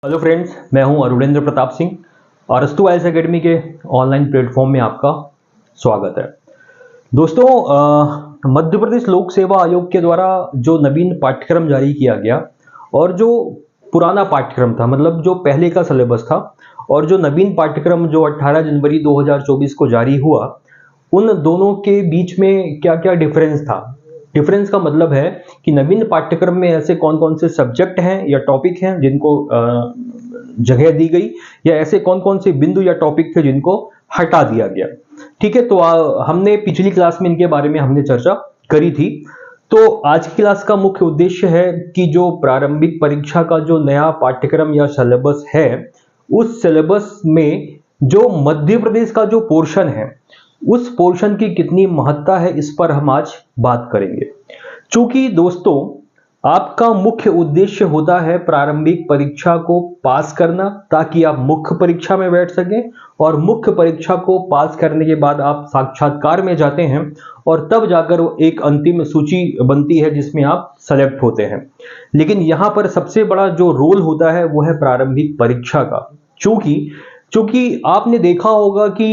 Hello friends, मैं हूं अरुणेंद्र प्रताप सिंह और अस्तु आईएएस एकेडमी के ऑनलाइन प्लेटफॉर्म में आपका स्वागत है। दोस्तों, मध्य प्रदेश लोक सेवा आयोग के द्वारा जो नवीन पाठ्यक्रम जारी किया गया और जो पुराना पाठ्यक्रम था, मतलब जो पहले का सिलेबस था, और जो नवीन पाठ्यक्रम जो 18 जनवरी 2024 को जारी हुआ, उन दोनों के बीच में क्या क्या डिफरेंस था। डिफरेंस का मतलब है कि नवीन पाठ्यक्रम में ऐसे कौन कौन से सब्जेक्ट हैं या टॉपिक हैं जिनको जगह दी गई, या ऐसे कौन कौन से बिंदु या टॉपिक थे जिनको हटा दिया गया। ठीक है, तो हमने पिछली क्लास में इनके बारे में हमने चर्चा करी थी। तो आज की क्लास का मुख्य उद्देश्य है कि जो प्रारंभिक परीक्षा का जो नया पाठ्यक्रम या सिलेबस है, उस सिलेबस में जो मध्य प्रदेश का जो पोर्शन है, उस पोर्शन की कितनी महत्ता है, इस पर हम आज बात करेंगे। चूंकि दोस्तों, आपका मुख्य उद्देश्य होता है प्रारंभिक परीक्षा को पास करना, ताकि आप मुख्य परीक्षा में बैठ सकें, और मुख्य परीक्षा को पास करने के बाद आप साक्षात्कार में जाते हैं और तब जाकर एक अंतिम सूची बनती है जिसमें आप सेलेक्ट होते हैं। लेकिन यहाँ पर सबसे बड़ा जो रोल होता है वो है प्रारंभिक परीक्षा का। चूंकि आपने देखा होगा कि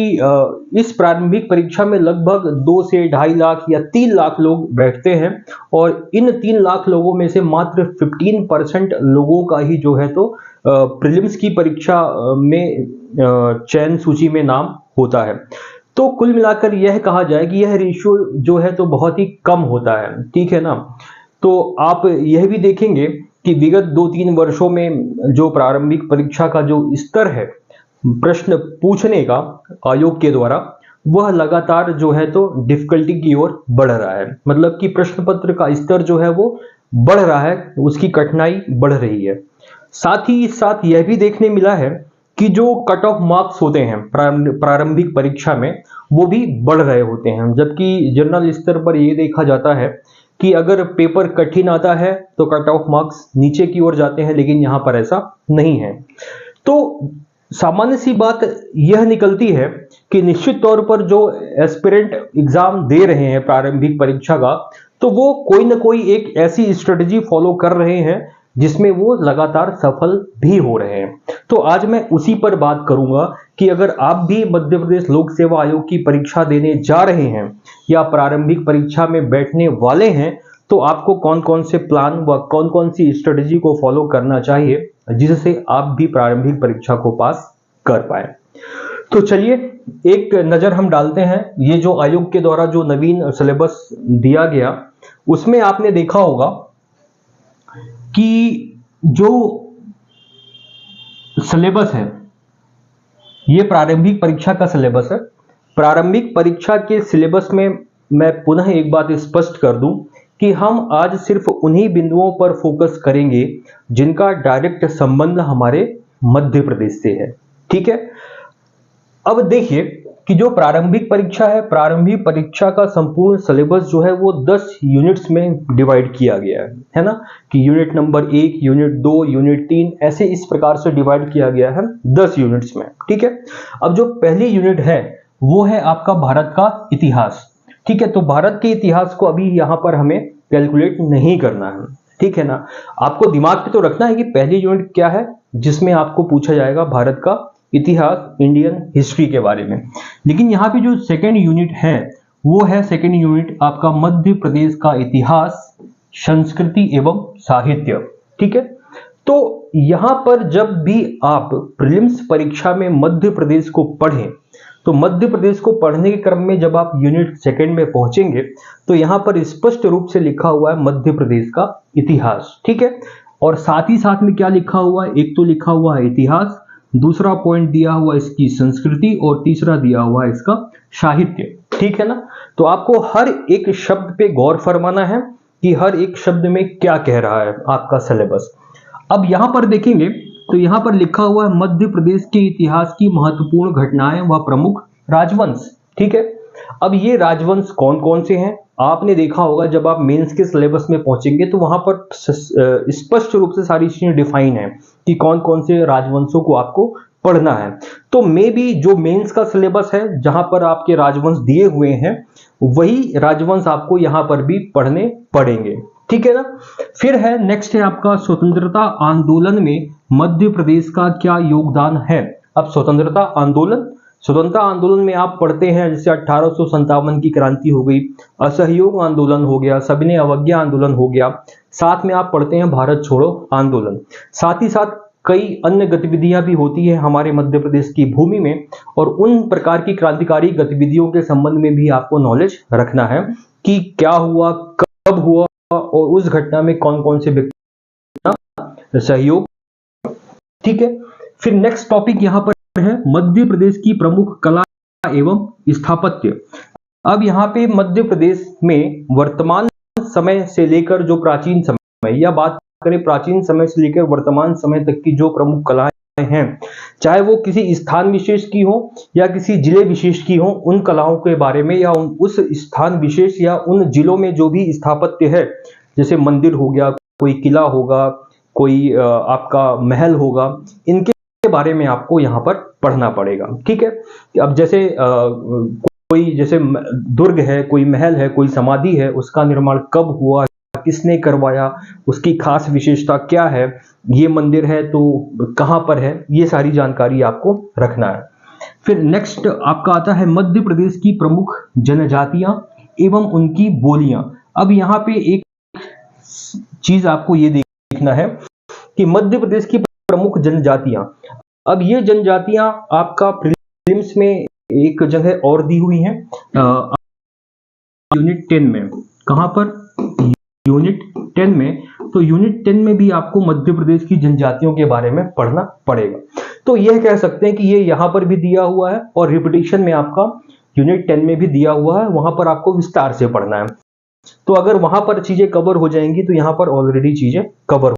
इस प्रारंभिक परीक्षा में लगभग 2 से 2.5 लाख या 3 लाख लोग बैठते हैं, और इन 3 लाख लोगों में से मात्र 15% लोगों का ही जो है तो प्रीलिम्स की परीक्षा में चयन सूची में नाम होता है। तो कुल मिलाकर यह कहा जाए कि यह रेशियो जो है तो बहुत ही कम होता है। ठीक है ना। तो आप यह भी देखेंगे कि विगत 2-3 वर्षों में जो प्रारंभिक परीक्षा का जो स्तर है प्रश्न पूछने का आयोग के द्वारा, वह लगातार जो है तो डिफिकल्टी की ओर बढ़ रहा है। मतलब कि प्रश्न पत्र का स्तर जो है वो बढ़ रहा है, उसकी कठिनाई बढ़ रही है। साथ ही साथ यह भी देखने मिला है कि जो कट ऑफ मार्क्स होते हैं प्रारंभिक परीक्षा में, वो भी बढ़ रहे होते हैं। जबकि जनरल स्तर पर यह देखा जाता है कि अगर पेपर कठिन आता है तो कट ऑफ मार्क्स नीचे की ओर जाते हैं, लेकिन यहाँ पर ऐसा नहीं है। तो सामान्य सी बात यह निकलती है कि निश्चित तौर पर जो एस्पिरेंट एग्जाम दे रहे हैं प्रारंभिक परीक्षा का, तो वो कोई ना कोई एक ऐसी स्ट्रेटजी फॉलो कर रहे हैं जिसमें वो लगातार सफल भी हो रहे हैं। तो आज मैं उसी पर बात करूंगा कि अगर आप भी मध्य प्रदेश लोक सेवा आयोग की परीक्षा देने जा रहे हैं या प्रारंभिक परीक्षा में बैठने वाले हैं, तो आपको कौन कौन से प्लान व कौन कौन सी स्ट्रेटजी को फॉलो करना चाहिए जिससे आप भी प्रारंभिक परीक्षा को पास कर पाए। तो चलिए एक नजर हम डालते हैं। ये जो आयोग के द्वारा जो नवीन सिलेबस दिया गया, उसमें आपने देखा होगा कि जो सिलेबस है, ये प्रारंभिक परीक्षा का सिलेबस है। प्रारंभिक परीक्षा के सिलेबस में मैं पुनः एक बात स्पष्ट कर दूं कि हम आज सिर्फ उन्हीं बिंदुओं पर फोकस करेंगे जिनका डायरेक्ट संबंध हमारे मध्य प्रदेश से है। ठीक है। अब देखिए कि जो प्रारंभिक परीक्षा है, प्रारंभिक परीक्षा का संपूर्ण सिलेबस जो है वो 10 यूनिट्स में डिवाइड किया गया है ना, कि यूनिट नंबर 1, यूनिट 2, यूनिट 3, ऐसे इस प्रकार से डिवाइड किया गया है 10 यूनिट्स में। ठीक है। अब जो पहली यूनिट है वो है आपका भारत का इतिहास। ठीक है। तो भारत के इतिहास को अभी यहाँ पर हमें कैलकुलेट नहीं करना है। ठीक है ना। आपको दिमाग पे तो रखना है कि पहली यूनिट क्या है, जिसमें आपको पूछा जाएगा भारत का इतिहास, इंडियन हिस्ट्री के बारे में। लेकिन यहाँ पे जो सेकेंड यूनिट है वो है सेकेंड यूनिट आपका मध्य प्रदेश का इतिहास, संस्कृति एवं साहित्य। ठीक है। तो यहाँ पर जब भी आप प्रीलिम्स परीक्षा में मध्य प्रदेश को पढ़ें, तो मध्य प्रदेश को पढ़ने के क्रम में जब आप यूनिट सेकेंड में पहुंचेंगे तो यहाँ पर स्पष्ट रूप से लिखा हुआ है मध्य प्रदेश का इतिहास। ठीक है। और साथ ही साथ में क्या लिखा हुआ है, एक तो लिखा हुआ है इतिहास, दूसरा पॉइंट दिया हुआ इसकी संस्कृति, और तीसरा दिया हुआ है इसका साहित्य। ठीक है ना। तो आपको हर एक शब्द पे गौर फरमाना है कि हर एक शब्द में क्या कह रहा है आपका सिलेबस। अब यहां पर देखेंगे तो यहां पर लिखा हुआ है मध्य प्रदेश के इतिहास की महत्वपूर्ण घटनाएं व प्रमुख राजवंश। ठीक है। अब ये राजवंश कौन कौन से हैं, आपने देखा होगा जब आप मेंस के सिलेबस में पहुंचेंगे तो वहां पर स्पष्ट रूप से सारी चीजें डिफाइन है कि कौन कौन से राजवंशों को आपको पढ़ना है। तो मे बी जो मेंस का सिलेबस है जहां पर आपके राजवंश दिए हुए हैं, वही राजवंश आपको यहां पर भी पढ़ने पड़ेंगे। ठीक है ना। फिर है नेक्स्ट है आपका स्वतंत्रता आंदोलन में मध्य प्रदेश का क्या योगदान है। अब स्वतंत्रता आंदोलन में आप पढ़ते हैं जैसे 1857 की क्रांति हो गई, असहयोग आंदोलन हो गया, सविनय अवज्ञा आंदोलन हो गया, साथ में आप पढ़ते हैं भारत छोड़ो आंदोलन। साथ ही साथ कई अन्य गतिविधियां भी होती है हमारे मध्य प्रदेश की भूमि में, और उन प्रकार की क्रांतिकारी गतिविधियों के संबंध में भी आपको नॉलेज रखना है कि क्या हुआ, कब हुआ और उस घटना में कौन कौन से व्यक्ति का सहयोग। ठीक है, फिर नेक्स्ट टॉपिक यहां पर है मध्य प्रदेश की प्रमुख कला एवं स्थापत्य। अब यहाँ पे मध्य प्रदेश में वर्तमान समय से लेकर जो प्राचीन समय, या बात करें प्राचीन समय से लेकर वर्तमान समय तक की जो प्रमुख कलाएं हैं, चाहे वो किसी स्थान विशेष की हो या किसी जिले विशेष की हो, उन कलाओं के बारे में या उस स्थान विशेष या उन जिलों में जो भी स्थापत्य है, जैसे मंदिर हो गया, कोई किला होगा, कोई आपका महल होगा, इनके बारे में आपको यहाँ पर पढ़ना पड़ेगा। ठीक है, अब जैसे कोई जैसे दुर्ग है, कोई महल है, कोई समाधि है, उसका निर्माण कब हुआ, किसने करवाया, उसकी खास विशेषता क्या है, ये मंदिर है तो कहां पर है, ये सारी जानकारी आपको रखना है। फिर नेक्स्ट आपका आता है मध्य प्रदेश की प्रमुख जनजातियां एवं उनकी बोलियां। अब यहाँ पे एक चीज आपको ये देखना है कि मध्य प्रदेश की प्रमुख जनजातियां, अब ये जनजातियां आपका प्रीलिम्स में एक जगह और दी हुई हैं यूनिट 10 में। कहां पर? यूनिट 10 में। तो यूनिट 10 में भी आपको मध्य प्रदेश की जनजातियों के बारे में पढ़ना पड़ेगा। तो यह कह सकते हैं कि ये यहां पर भी दिया हुआ है और रिपीटिशन में आपका यूनिट 10 में भी दिया हुआ है, वहां पर आपको विस्तार से पढ़ना है। तो अगर वहां पर चीजें कवर हो जाएंगी तो यहां पर ऑलरेडी चीजें कवर।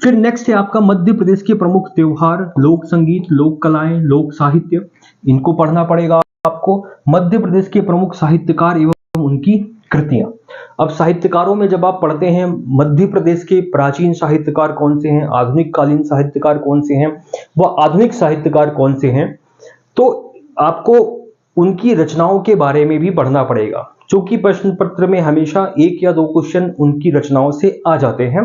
फिर नेक्स्ट है आपका मध्य प्रदेश के प्रमुख त्योहार, लोक संगीत, लोक कलाएं, लोक साहित्य, इनको पढ़ना पड़ेगा आपको। मध्य प्रदेश के प्रमुख साहित्यकार एवं उनकी कृतियां। अब साहित्यकारों में जब आप पढ़ते हैं मध्य प्रदेश के प्राचीन साहित्यकार कौन से हैं, आधुनिक कालीन साहित्यकार कौन से हैं, व आधुनिक साहित्यकार कौन से हैं, तो आपको उनकी रचनाओं के बारे में भी पढ़ना पड़ेगा, क्योंकि प्रश्न पत्र में हमेशा 1 या 2 क्वेश्चन उनकी रचनाओं से आ जाते हैं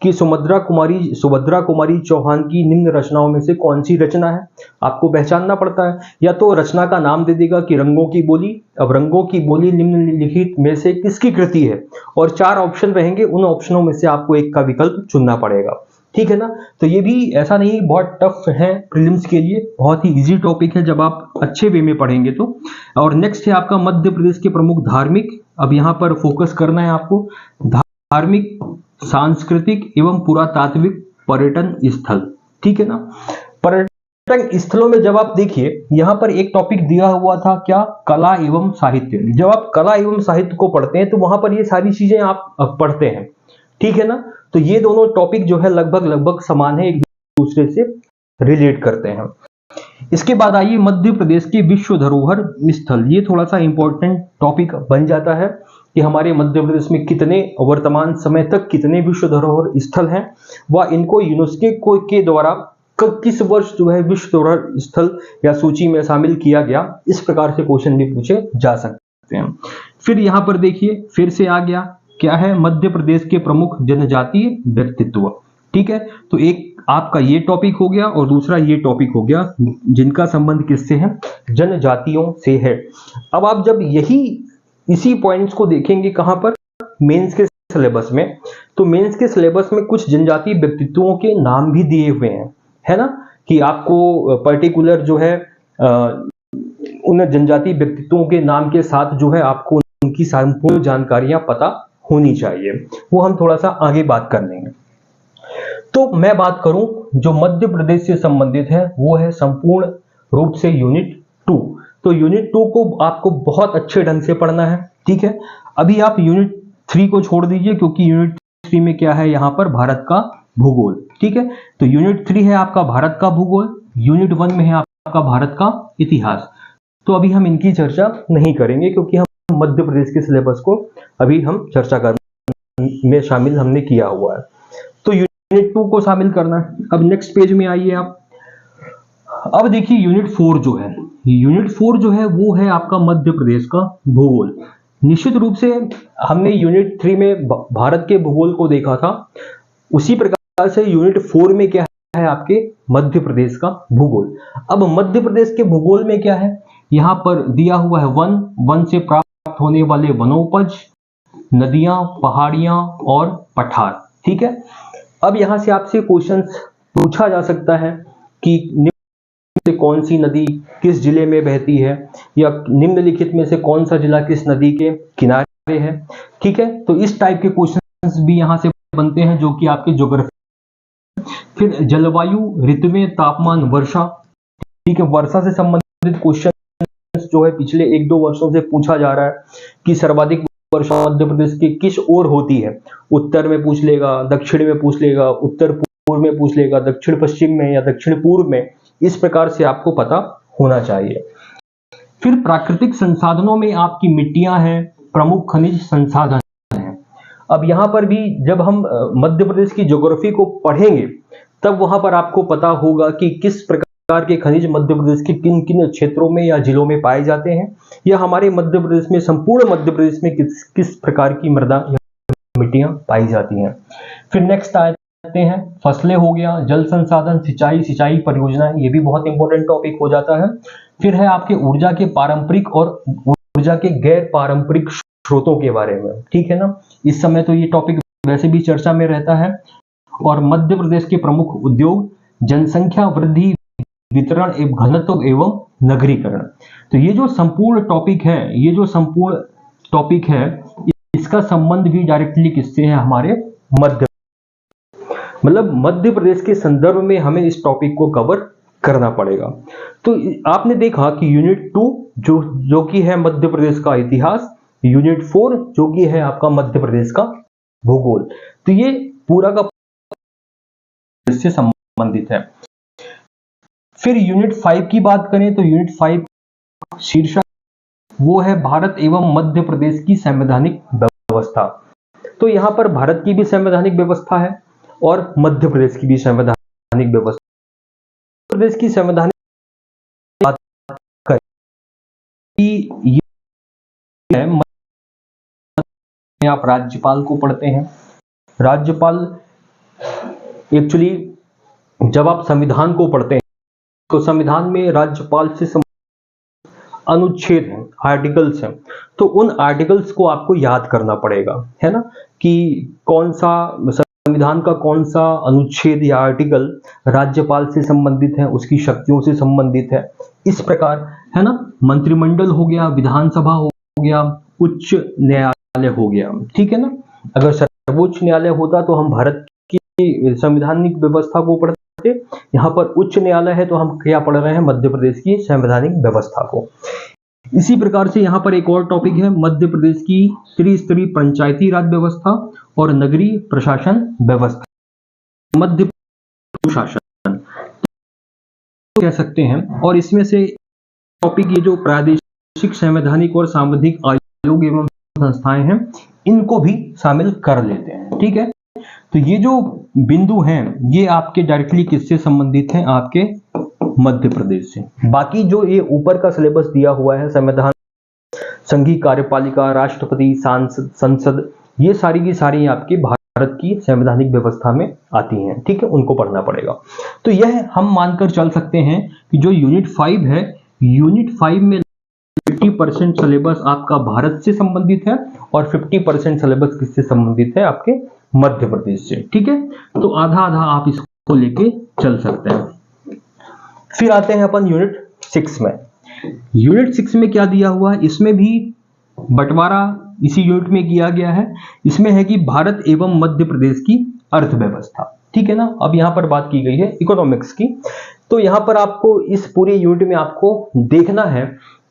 कि सुभद्रा कुमारी चौहान की निम्न रचनाओं में से कौन सी रचना है, आपको पहचानना पड़ता है। या तो रचना का नाम दे देगा कि रंगों की बोली, अब रंगों की बोली निम्नलिखित में से किसकी कृति है, और 4 ऑप्शन रहेंगे, उन ऑप्शनों में से आपको एक का विकल्प चुनना पड़ेगा। ठीक है ना, तो ये भी ऐसा नहीं बहुत टफ है प्रीलिम्स के लिए, बहुत ही इजी टॉपिक है जब आप अच्छे वे में पढ़ेंगे तो। और नेक्स्ट है आपका मध्य प्रदेश के प्रमुख धार्मिक, अब यहाँ पर फोकस करना है आपको, धार्मिक, सांस्कृतिक एवं पुरातात्विक पर्यटन स्थल। ठीक है ना, पर्यटन स्थलों में जब आप देखिए यहाँ पर एक टॉपिक दिया हुआ था क्या, कला एवं साहित्य। जब आप कला एवं साहित्य को पढ़ते हैं तो वहां पर ये सारी चीजें आप पढ़ते हैं। ठीक है ना, तो ये दोनों टॉपिक जो है लगभग समान है, एक दूसरे से रिलेट करते हैं। इसके बाद आइए मध्य प्रदेश के विश्व धरोहर स्थल, ये थोड़ा सा इंपॉर्टेंट टॉपिक बन जाता है कि हमारे मध्य प्रदेश में कितने वर्तमान समय तक कितने विश्व धरोहर स्थल हैं, व इनको यूनेस्को के द्वारा किस वर्ष जो है विश्व धरोहर स्थल या सूची में शामिल किया गया, इस प्रकार से क्वेश्चन भी पूछे जा सकते हैं। फिर यहाँ पर देखिए फिर से आ गया क्या है, मध्य प्रदेश के प्रमुख जनजातीय व्यक्तित्व। ठीक है, तो एक आपका ये टॉपिक हो गया और दूसरा ये टॉपिक हो गया जिनका संबंध किससे है, जनजातियों से है। अब आप जब इसी पॉइंट्स को देखेंगे कहां पर, मेंस के सिलेबस में, तो मेंस के सिलेबस में कुछ जनजातीय व्यक्तित्वों के नाम भी दिए हुए हैं, है ना, कि आपको पर्टिकुलर जो है उन जनजातीय व्यक्तित्वों के नाम के साथ जो है आपको उनकी संपूर्ण जानकारियां पता होनी चाहिए, वो हम थोड़ा सा आगे बात कर लेंगे। तो मैं बात करूं जो मध्य प्रदेश से संबंधित है वो है संपूर्ण रूप से यूनिट 2। तो यूनिट 2 को आपको बहुत अच्छे ढंग से पढ़ना है। ठीक है, अभी आप यूनिट 3 को छोड़ दीजिए क्योंकि यूनिट 3 में क्या है, यहाँ पर भारत का भूगोल। ठीक है, तो यूनिट 3 है आपका भारत का भूगोल, यूनिट 1 में है आपका भारत का इतिहास। तो अभी हम इनकी चर्चा नहीं करेंगे क्योंकि हम मध्य प्रदेश के सिलेबस को अभी हम चर्चा करने में शामिल हमने किया हुआ है। तो यूनिट 2 को शामिल करना है। अब नेक्स्ट पेज में आइए आप, अब देखिए यूनिट 4 जो है, यूनिट 4 जो है वो है आपका मध्य प्रदेश का भूगोल। निश्चित रूप से हमने यूनिट 3 में भारत के भूगोल को देखा था, उसी प्रकार से यूनिट 4 में क्या है आपके मध्य प्रदेश का भूगोल। अब मध्य प्रदेश के भूगोल में क्या है, यहां पर दिया हुआ है वन से प्राप्त होने वाले वनोपज, नदियां, पहाड़ियां और पठार। ठीक है, अब यहां से आपसे क्वेश्चंस पूछा जा सकता है कि निम्न से कौन सी नदी किस जिले में बहती है, या निम्नलिखित में से कौन सा जिला किस नदी के किनारे है। ठीक है, तो इस टाइप के क्वेश्चंस भी यहां से बनते हैं जो कि आपके ज्योग्राफी। फिर जलवायु, ऋतुएं, तापमान, वर्षा। ठीक है, वर्षा से संबंधित क्वेश्चन जो है पिछले 1-2 वर्षों से पूछा जा रहा है कि सर्वाधिक वर्षा मध्य प्रदेश के किस ओर होती है। उत्तर में पूछ लेगा, दक्षिण में पूछ लेगा, उत्तर पूर्व में पूछ लेगा, दक्षिण पश्चिम में या दक्षिण पूर्व में। इस प्रकार से आपको पता होना चाहिए। फिर प्राकृतिक संसाधनों में आपकी मिट्टियां हैं, प्रमुख खनिज संसाधन हैं। अब यहां पर भी जब हम मध्य प्रदेश की ज्योग्राफी को पढ़ेंगे तब वहां पर आपको पता होगा कि किस प्रकार के खनिज मध्य प्रदेश के किन किन क्षेत्रों में या जिलों में पाए जाते हैं, या हमारे मध्य प्रदेश में, संपूर्ण मध्य प्रदेश में किस प्रकार की मृदा मिट्टियां पाई जाती हैं। फिर नेक्स्ट आते हैं फसलें हो गया, जल संसाधन, सिंचाई परियोजनाएं, ये भी बहुत इंपॉर्टेंट टॉपिक हो जाता है। फिर है आपके ऊर्जा के पारंपरिक और ऊर्जा के गैर पारंपरिक स्रोतों के बारे में। ठीक है ना, इस समय तो ये टॉपिक वैसे भी चर्चा में रहता है। और मध्य प्रदेश के प्रमुख उद्योग, जनसंख्या वृद्धि, वितरण एवं घनत्व एवं नगरीकरण। तो ये जो संपूर्ण टॉपिक है, इसका संबंध भी डायरेक्टली किससे है, हमारे मध्य प्रदेश के संदर्भ में हमें इस टॉपिक को कवर करना पड़ेगा। तो आपने देखा कि यूनिट 2 जो कि है मध्य प्रदेश का इतिहास, यूनिट 4 जो कि है आपका मध्य प्रदेश का भूगोल। तो ये पूरा का से संबंधित है। फिर यूनिट 5 की बात करें तो यूनिट 5 शीर्षक वो है भारत एवं मध्य प्रदेश की संवैधानिक व्यवस्था। तो यहां पर भारत की भी संवैधानिक व्यवस्था है और मध्य प्रदेश की भी संवैधानिक व्यवस्था। प्रदेश की संवैधानिक बात करें कि ये आप राज्यपाल को पढ़ते हैं। राज्यपाल एक्चुअली जब आप संविधान को पढ़ते हैं तो संविधान में राज्यपाल से अनुच्छेद हैं, आर्टिकल्स हैं, तो उन आर्टिकल्स को आपको याद करना पड़ेगा, है ना, कि कौन सा संविधान का कौन सा अनुच्छेद या आर्टिकल राज्यपाल से संबंधित है, उसकी शक्तियों से संबंधित है। इस प्रकार, है ना, मंत्रिमंडल हो गया, विधानसभा हो गया, उच्च न्यायालय हो गया। ठीक है ना, अगर सर्वोच्च न्यायालय होता तो हम भारत की संवैधानिक व्यवस्था को पढ़ते, यहाँ पर उच्च न्यायालय है तो हम क्या पढ़ रहे हैं, मध्य प्रदेश की संवैधानिक व्यवस्था को। इसी प्रकार से यहाँ पर एक और टॉपिक है मध्य प्रदेश की त्रिस्तरीय पंचायती राज व्यवस्था और नगरीय प्रशासन व्यवस्था। मध्य प्रशासन कह सकते हैं, और इसमें से टॉपिक ये जो प्रादेशिक संवैधानिक और सांविधिक आयोग एवं संस्थाएं हैं, इनको भी शामिल कर लेते हैं। ठीक है, तो ये जो बिंदु हैं ये आपके डायरेक्टली किससे संबंधित हैं, आपके मध्य प्रदेश से। बाकी जो ये ऊपर का सिलेबस दिया हुआ है, संविधान, संघीय कार्यपालिका, राष्ट्रपति, सांसद, संसद, ये सारी की सारी आपकी भारत की संवैधानिक व्यवस्था में आती हैं। ठीक है, उनको पढ़ना पड़ेगा। तो यह हम मानकर चल सकते हैं कि जो यूनिट 5 है, यूनिट 5 में 50% सिलेबस आपका भारत से संबंधित है और 50% सिलेबस किससे संबंधित है, आपके मध्य प्रदेश से। ठीक है, तो आधा आधा आप इसको लेके चल सकते हैं। फिर आते हैं अपन यूनिट 6 में। यूनिट 6 में क्या दिया हुआ है, इसमें भी बंटवारा इसी यूनिट में किया गया है। इसमें है कि भारत एवं मध्य प्रदेश की अर्थव्यवस्था। ठीक है ना, अब यहां पर बात की गई है इकोनॉमिक्स की। तो यहां पर आपको इस पूरे यूनिट में आपको देखना है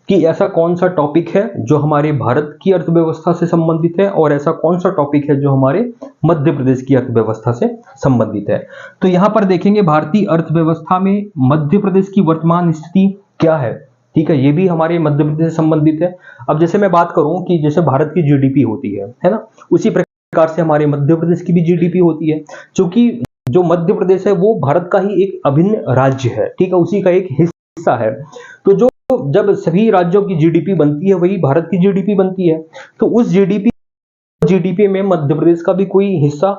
कि ऐसा कौन सा टॉपिक है जो हमारे भारत की अर्थव्यवस्था से संबंधित है और ऐसा कौन सा टॉपिक है जो हमारे मध्य प्रदेश की अर्थव्यवस्था से संबंधित है। तो यहां पर देखेंगे भारतीय अर्थव्यवस्था में मध्य प्रदेश की वर्तमान स्थिति क्या है। ठीक है, ये भी हमारे मध्य प्रदेश से संबंधित है। अब जैसे मैं बात करूं कि जैसे भारत की जीडीपी होती है ना, उसी प्रकार से हमारे मध्य प्रदेश की भी जीडीपी होती है, क्योंकि जो मध्य प्रदेश है वो भारत का ही एक अभिन्न राज्य है। ठीक है, उसी का एक हिस्सा है। तो जब सभी राज्यों की जीडीपी बनती है वही भारत की जीडीपी बनती है। तो उस जीडीपी में मध्य प्रदेश का भी कोई हिस्सा,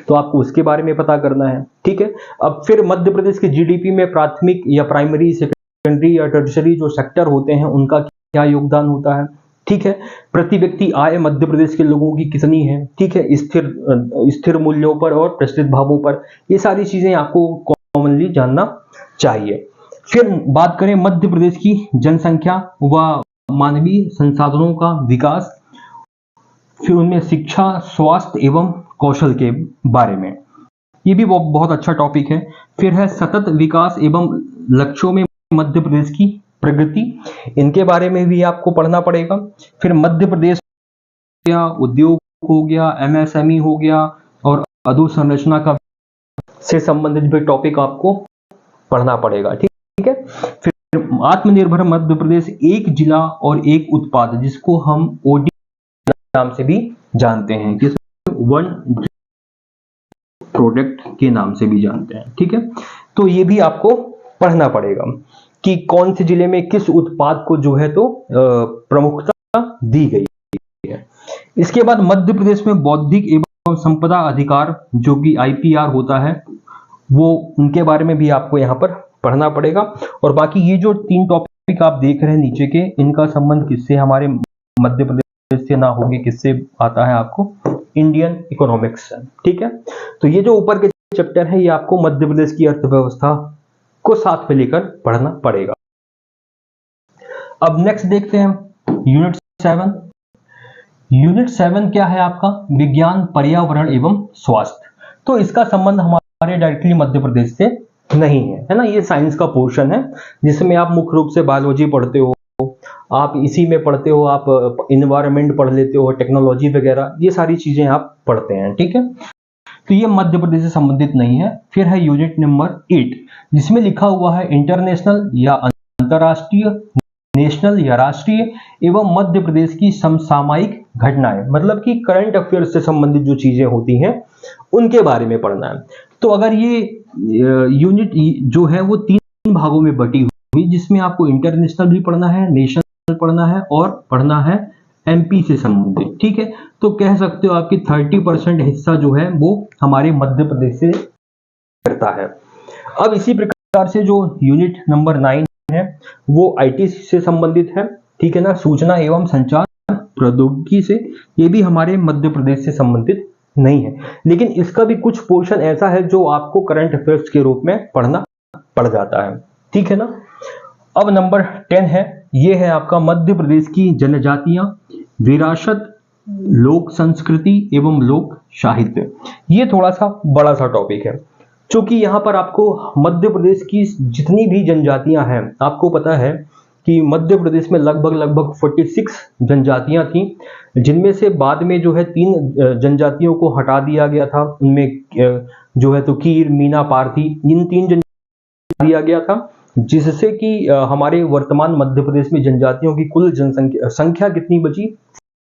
तो आपको उसके बारे में पता करना है, ठीक है। अब फिर मध्य प्रदेश के जीडीपी में प्राथमिक या प्राइमरी, सेकेंडरी या टर्शरी जो सेक्टर होते हैं उनका क्या योगदान होता है, ठीक है। प्रति व्यक्ति आय मध्य प्रदेश के लोगों की कितनी है, ठीक है, स्थिर मूल्यों पर और प्रचलित भावों पर, ये सारी चीजें आपको कॉमनली जानना चाहिए। फिर बात करें मध्य प्रदेश की जनसंख्या व मानवीय संसाधनों का विकास, फिर उनमें शिक्षा, स्वास्थ्य एवं कौशल के बारे में, ये भी बहुत अच्छा टॉपिक है। फिर है सतत विकास एवं लक्ष्यों में मध्य प्रदेश की प्रगति, इनके बारे में भी आपको पढ़ना पड़ेगा। फिर मध्य प्रदेश या उद्योग हो गया, एमएसएमई हो गया और अधोसंरचना का से संबंधित भी टॉपिक आपको पढ़ना पड़ेगा, ठीक है। फिर आत्मनिर्भर मध्य प्रदेश, एक जिला और एक उत्पाद, जिसको हम ओडी नाम से भी जानते हैं, किस वन प्रोडक्ट के नाम से भी जानते हैं, ठीक है। तो ये भी आपको पढ़ना पड़ेगा कि कौन से जिले में किस उत्पाद को जो है तो प्रमुखता दी गई है। इसके बाद मध्य प्रदेश में बौद्धिक एवं संपदा अधिकार जो कि आईपीआर होता है, वो उनके बारे में भी आपको यहाँ पर पढ़ना पड़ेगा। और बाकी ये जो 3 टॉपिक आप देख रहे हैं नीचे के, इनका संबंध किससे हमारे मध्य प्रदेश से ना होगी, किससे आता है आपको, इंडियन इकोनॉमिक्स से, ठीक है। तो ये जो ऊपर के चैप्टर है ये आपको मध्य प्रदेश की अर्थव्यवस्था को साथ में लेकर पढ़ना पड़ेगा। अब नेक्स्ट देखते हैं यूनिट 7। यूनिट 7 क्या है आपका, विज्ञान, पर्यावरण एवं स्वास्थ्य। तो इसका संबंध हमारे डायरेक्टली मध्य प्रदेश से नहीं है ना, ये साइंस का पोर्शन है जिसमें आप मुख्य रूप से बायोलॉजी पढ़ते हो, आप इसी में पढ़ते हो, आप इन्वायरमेंट पढ़ लेते हो, टेक्नोलॉजी वगैरह, ये सारी चीजें आप पढ़ते हैं, ठीक है। तो ये मध्य प्रदेश से संबंधित नहीं है। फिर है यूनिट नंबर 8, जिसमें लिखा हुआ है इंटरनेशनल या अंतरराष्ट्रीय, नेशनल या राष्ट्रीय एवं मध्य प्रदेश की समसामयिक घटनाएं, मतलब कि करंट अफेयर्स से संबंधित जो चीजें होती हैं उनके बारे में पढ़ना है। तो अगर ये यूनिट जो है वो 3 भागों में बटी हुई, जिसमें आपको इंटरनेशनल भी पढ़ना है, नेशनल पढ़ना है और पढ़ना है एमपी से संबंधित, ठीक है। तो कह सकते हो आपकी 30% हिस्सा जो है वो हमारे मध्य प्रदेश से करता है। अब इसी प्रकार से जो यूनिट नंबर 9 है वो आईटी से संबंधित है, ठीक है ना, सूचना एवं संचार प्रौद्योगिकी से, ये भी हमारे मध्य प्रदेश से संबंधित नहीं है, लेकिन इसका भी कुछ पोर्शन ऐसा है जो आपको करंट अफेयर्स के रूप में पढ़ना पड़ जाता है, ठीक है ना। अब नंबर 10 है, ये है आपका मध्य प्रदेश की जनजातियां, विरासत, लोक संस्कृति एवं लोक साहित्य। ये थोड़ा सा बड़ा सा टॉपिक है, क्योंकि यहाँ पर आपको मध्य प्रदेश की जितनी भी जनजातियां हैं, आपको पता है कि मध्य प्रदेश में लगभग 46 जनजातियां थी, जिनमें से बाद में जो है 3 जनजातियों को हटा दिया गया था। उनमें जो है तो कीर, मीना, पारथी, इन 3 जनजातियां दिया गया था, जिससे कि हमारे वर्तमान मध्य प्रदेश में जनजातियों की कुल संख्या कितनी बची,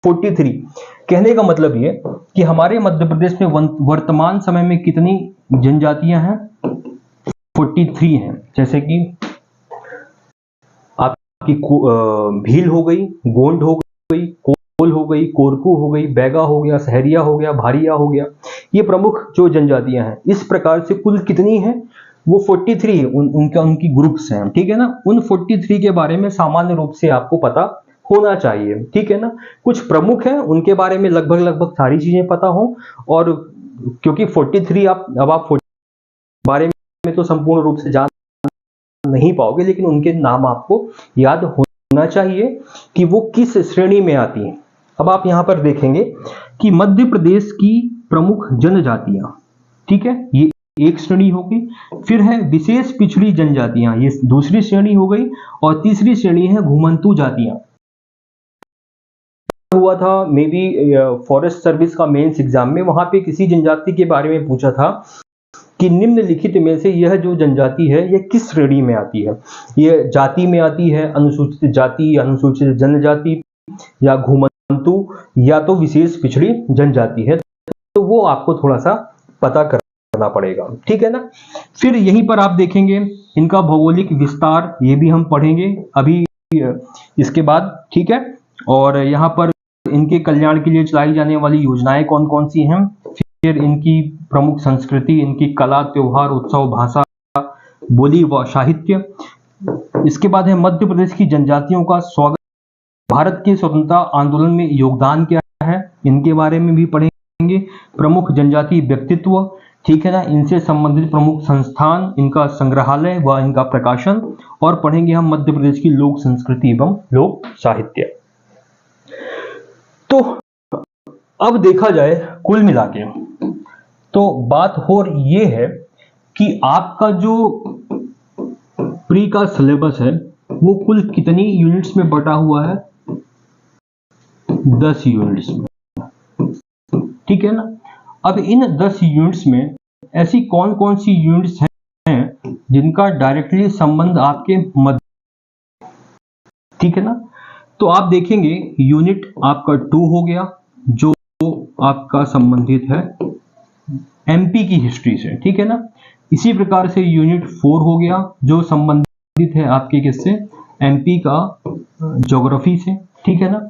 43। कहने का मतलब ये कि हमारे मध्य प्रदेश में वर्तमान समय में कितनी जनजातियां हैं, 43 हैं। जैसे कि आपकी भील हो गई, गोंड हो गई, कोल हो गई, कोरकू हो गई, बैगा हो गया, सहरिया हो गया, भारिया हो गया, ये प्रमुख जो जनजातियां हैं। इस प्रकार से कुल कितनी है, वो 43 है, उनकी ग्रुप्स हैं, ठीक है ना। उन 43 के बारे में सामान्य रूप से आपको पता होना चाहिए, ठीक है ना। कुछ प्रमुख हैं, उनके बारे में लगभग सारी चीजें पता हो, और क्योंकि 43 आप 40 बारे में तो संपूर्ण रूप से जान नहीं पाओगे, लेकिन उनके नाम आपको याद होना चाहिए कि वो किस श्रेणी में आती हैं। अब आप यहां पर देखेंगे कि मध्य प्रदेश की प्रमुख जनजातियां, ठीक है, ये एक श्रेणी हो गई। फिर है विशेष पिछड़ी जनजातियां, ये दूसरी श्रेणी हो गई, और तीसरी श्रेणी है घुमंतू जातियां। हुआ था मे बी फॉरेस्ट सर्विस का मेंस एग्जाम में, वहां पे किसी जनजाति के बारे में पूछा था कि निम्नलिखित में से यह जो जनजाति है ये किस श्रेणी में आती है, ये जाति में आती है, अनुसूचित जाति, अनुसूचित जनजाति, या घुमंतू, या तो विशेष पिछड़ी जनजाति है। तो वो आपको थोड़ा सा पता करना पड़ेगा, ठीक है ना। फिर यहीं पर आप देखेंगे इनका भौगोलिक विस्तार, ये भी हम पढ़ेंगे अभी इसके बाद, ठीक है। और यहाँ पर इनके कल्याण के लिए चलाई जाने वाली योजनाएं कौन कौन सी हैं, फिर इनकी प्रमुख संस्कृति, इनकी कला, त्योहार, उत्सव, भाषा, बोली व साहित्य। इसके बाद है मध्य प्रदेश की जनजातियों का स्वागत, भारत के स्वतंत्रता आंदोलन में योगदान क्या है, इनके बारे में भी पढ़ेंगे। प्रमुख जनजातीय व्यक्तित्व, ठीक है ना, इनसे संबंधित प्रमुख संस्थान, इनका संग्रहालय व इनका प्रकाशन, और पढ़ेंगे हम मध्य प्रदेश की लोक संस्कृति एवं लोक साहित्य। तो अब देखा जाए कुल मिला के तो बात हो ये है कि आपका जो प्री का सिलेबस है वो कुल कितनी यूनिट्स में बटा हुआ है, 10 यूनिट्स में, ठीक है ना। अब इन 10 यूनिट्स में ऐसी कौन कौन सी यूनिट्स हैं जिनका डायरेक्टली संबंध आपके मध्य, ठीक है ना। तो आप देखेंगे यूनिट आपका 2 हो गया जो आपका संबंधित है एमपी की हिस्ट्री से, ठीक है ना। इसी प्रकार से यूनिट 4 हो गया जो संबंधित है आपके किससे, एमपी का ज्योग्राफी से, ठीक है ना।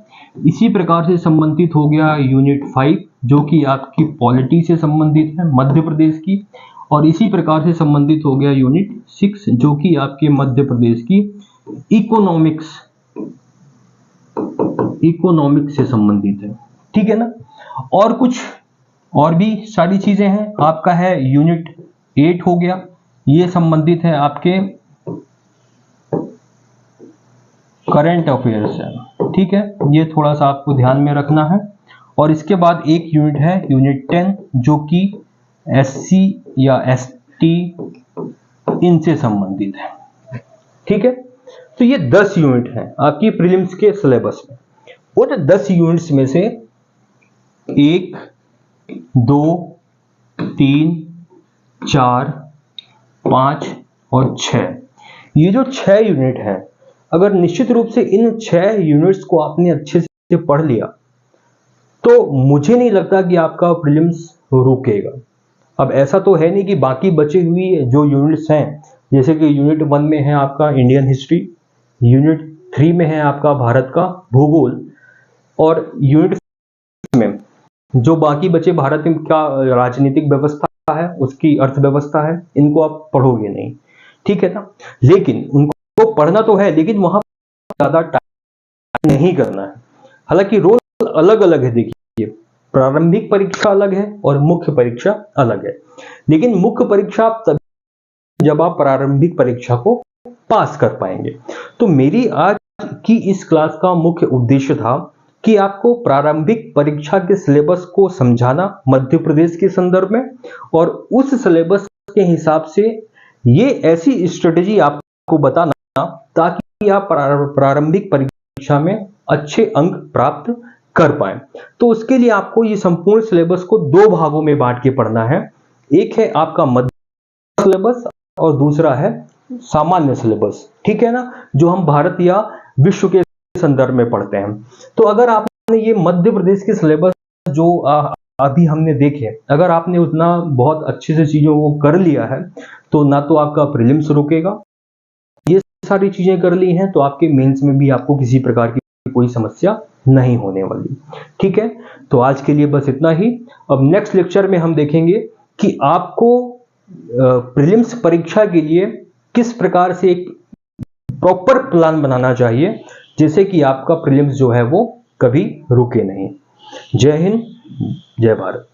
इसी प्रकार से संबंधित हो गया यूनिट 5 जो कि आपकी पॉलिटी से संबंधित है मध्य प्रदेश की, और इसी प्रकार से संबंधित हो गया यूनिट 6 जो कि आपके मध्य प्रदेश की इकोनॉमिक्स से संबंधित है, ठीक है ना। और कुछ और भी सारी चीजें हैं। आपका है यूनिट 8 हो गया, ये संबंधित है आपके करंट अफेयर से, ठीक है, ये थोड़ा सा आपको ध्यान में रखना है। और इसके बाद एक यूनिट है यूनिट 10 जो कि एससी या एसटी इनसे संबंधित है, ठीक है। तो ये 10 यूनिट है आपकी प्रीलिम्स के सिलेबस में। और 10 यूनिट्स में से 1, 2, 3, 4, 5 और 6, ये जो 6 यूनिट है, अगर निश्चित रूप से इन 6 यूनिट्स को आपने अच्छे से पढ़ लिया तो मुझे नहीं लगता कि आपका प्रीलिम्स रुकेगा। अब ऐसा तो है नहीं कि बाकी बची हुई जो यूनिट्स हैं, जैसे कि यूनिट 1 में है आपका इंडियन हिस्ट्री, यूनिट 3 में है आपका भारत का भूगोल, और यूनिट में जो बाकी बचे भारत में क्या राजनीतिक व्यवस्था है, उसकी अर्थव्यवस्था है, इनको आप पढ़ोगे नहीं, ठीक है ना। लेकिन उनको पढ़ना तो है, लेकिन वहां ज्यादा टाइम नहीं करना है। हालांकि रोल अलग अलग है, देखिए प्रारंभिक परीक्षा अलग है और मुख्य परीक्षा अलग है, लेकिन मुख्य परीक्षा आप तभी जब आप प्रारंभिक परीक्षा को पास कर पाएंगे। तो मेरी आज की इस क्लास का मुख्य उद्देश्य था कि आपको प्रारंभिक परीक्षा के सिलेबस को समझाना मध्य प्रदेश के संदर्भ में, और उस सिलेबस के हिसाब से ये ऐसी स्ट्रेटेजी आपको बताना ताकि आप प्रारंभिक परीक्षा में अच्छे अंक प्राप्त कर पाएं। तो उसके लिए आपको ये संपूर्ण सिलेबस को 2 भागों में बांट के पढ़ना है। एक है आपका मध्य सिलेबस और दूसरा है सामान्य सिलेबस, ठीक है ना, जो हम भारत या विश्व के संदर्भ में पढ़ते हैं। तो अगर आपने ये मध्य प्रदेश के सिलेबस जो अभी हमने देखे, अगर आपने उतना बहुत अच्छे से चीजों को कर लिया है तो ना तो आपका प्रीलिम्स रुकेगा, ये सारी चीजें कर ली हैं तो आपके मेंस में भी आपको किसी प्रकार की कोई समस्या नहीं होने वाली, ठीक है। तो आज के लिए बस इतना ही। अब नेक्स्ट लेक्चर में हम देखेंगे कि आपको प्रीलिम्स परीक्षा के लिए किस प्रकार से एक प्रॉपर प्लान बनाना चाहिए जिससे कि आपका प्रीलिम्स जो है वो कभी रुके नहीं। जय हिंद, जय भारत।